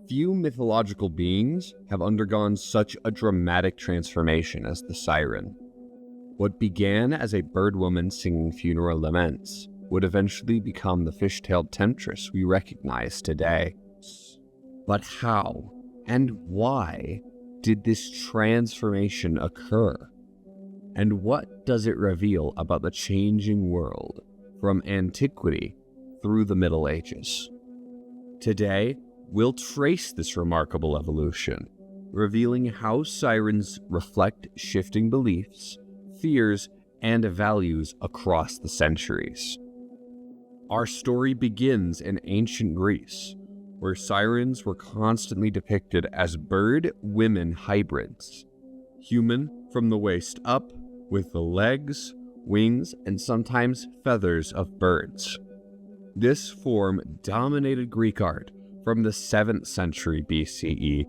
Few mythological beings have undergone such a dramatic transformation as the siren. What began as a bird woman singing funeral laments would eventually become the fish-tailed temptress we recognize today. But how and why did this transformation occur? And what does it reveal about the changing world from antiquity through the Middle Ages? Today, we'll trace this remarkable evolution, revealing how sirens reflect shifting beliefs, fears, and values across the centuries. Our story begins in ancient Greece, where sirens were constantly depicted as bird-women hybrids, human from the waist up, with the legs, wings, and sometimes feathers of birds. This form dominated Greek art from the 7th century BCE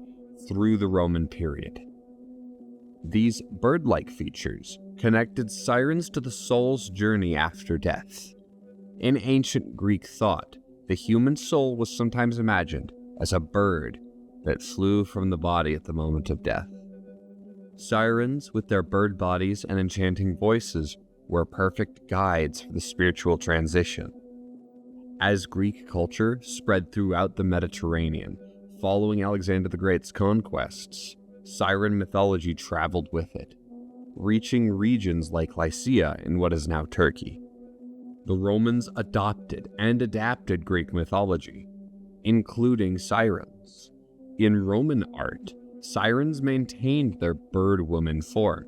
through the Roman period. These bird-like features connected sirens to the soul's journey after death. In ancient Greek thought, the human soul was sometimes imagined as a bird that flew from the body at the moment of death. Sirens, with their bird bodies and enchanting voices, were perfect guides for the spiritual transition. As Greek culture spread throughout the Mediterranean, following Alexander the Great's conquests, siren mythology traveled with it, reaching regions like Lycia in what is now Turkey. The Romans adopted and adapted Greek mythology, including sirens. In Roman art, sirens maintained their bird-woman form,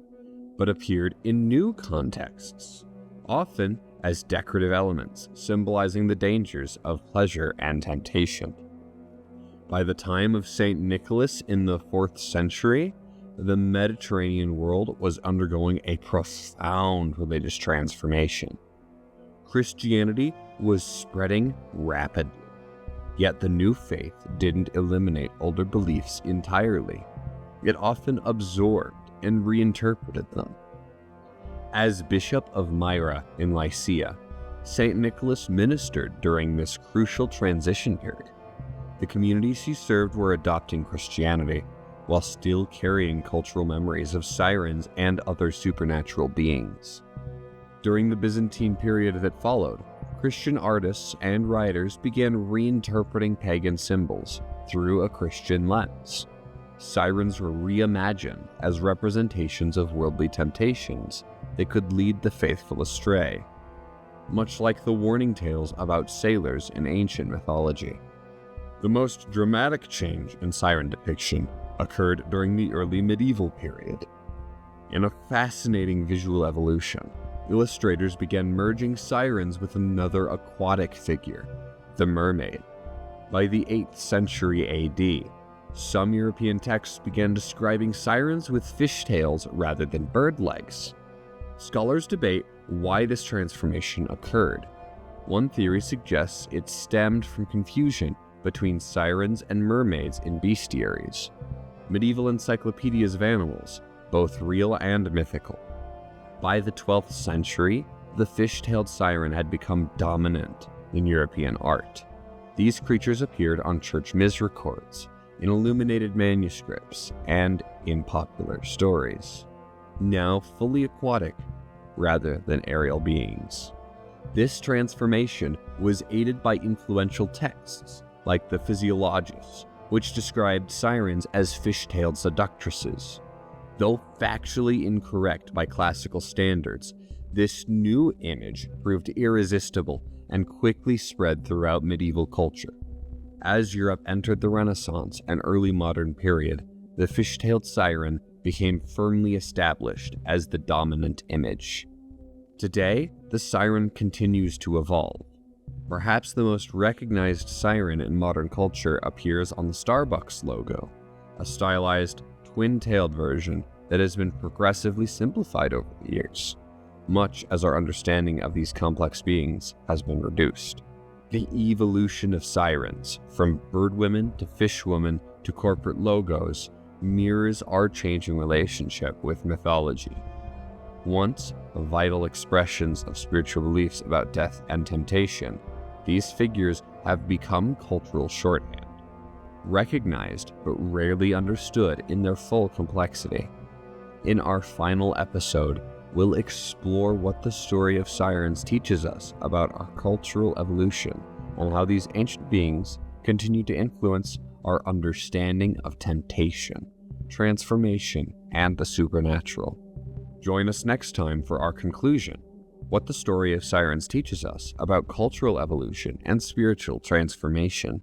but appeared in new contexts, often as decorative elements symbolizing the dangers of pleasure and temptation. By the time of St. Nicholas in the 4th century, the Mediterranean world was undergoing a profound religious transformation. Christianity was spreading rapidly, yet the new faith didn't eliminate older beliefs entirely. It often absorbed and reinterpreted them. As Bishop of Myra in Lycia, St. Nicholas ministered during this crucial transition period. The communities he served were adopting Christianity, while still carrying cultural memories of sirens and other supernatural beings. During the Byzantine period that followed, Christian artists and writers began reinterpreting pagan symbols through a Christian lens. Sirens were reimagined as representations of worldly temptations that could lead the faithful astray, much like the warning tales about sailors in ancient mythology. The most dramatic change in siren depiction occurred during the early medieval period. In a fascinating visual evolution, illustrators began merging sirens with another aquatic figure, the mermaid. By the 8th century AD, some European texts began describing sirens with fishtails rather than bird legs. Scholars debate why this transformation occurred. One theory suggests it stemmed from confusion between sirens and mermaids in bestiaries, medieval encyclopedias of animals, both real and mythical. By the 12th century, the fish-tailed siren had become dominant in European art. These creatures appeared on church misericords, in illuminated manuscripts, and in popular stories, now fully aquatic rather than aerial beings. This transformation was aided by influential texts like the Physiologus, which described sirens as fish-tailed seductresses. Though factually incorrect by classical standards, this new image proved irresistible and quickly spread throughout medieval culture. As Europe entered the Renaissance and early modern period, the fish-tailed siren became firmly established as the dominant image. Today, the siren continues to evolve. Perhaps the most recognized siren in modern culture appears on the Starbucks logo, a stylized, twin-tailed version that has been progressively simplified over the years, much as our understanding of these complex beings has been reduced. The evolution of sirens, from birdwomen to fishwomen to corporate logos, mirrors our changing relationship with mythology. Once vital expressions of spiritual beliefs about death and temptation, these figures have become cultural shorthand. recognized but rarely understood in their full complexity. In our final episode, we'll explore what the story of Sirens teaches us about our cultural evolution and how these ancient beings continue to influence our understanding of temptation, transformation, and the supernatural. Join us next time for our conclusion, what the story of Sirens teaches us about cultural evolution and spiritual transformation.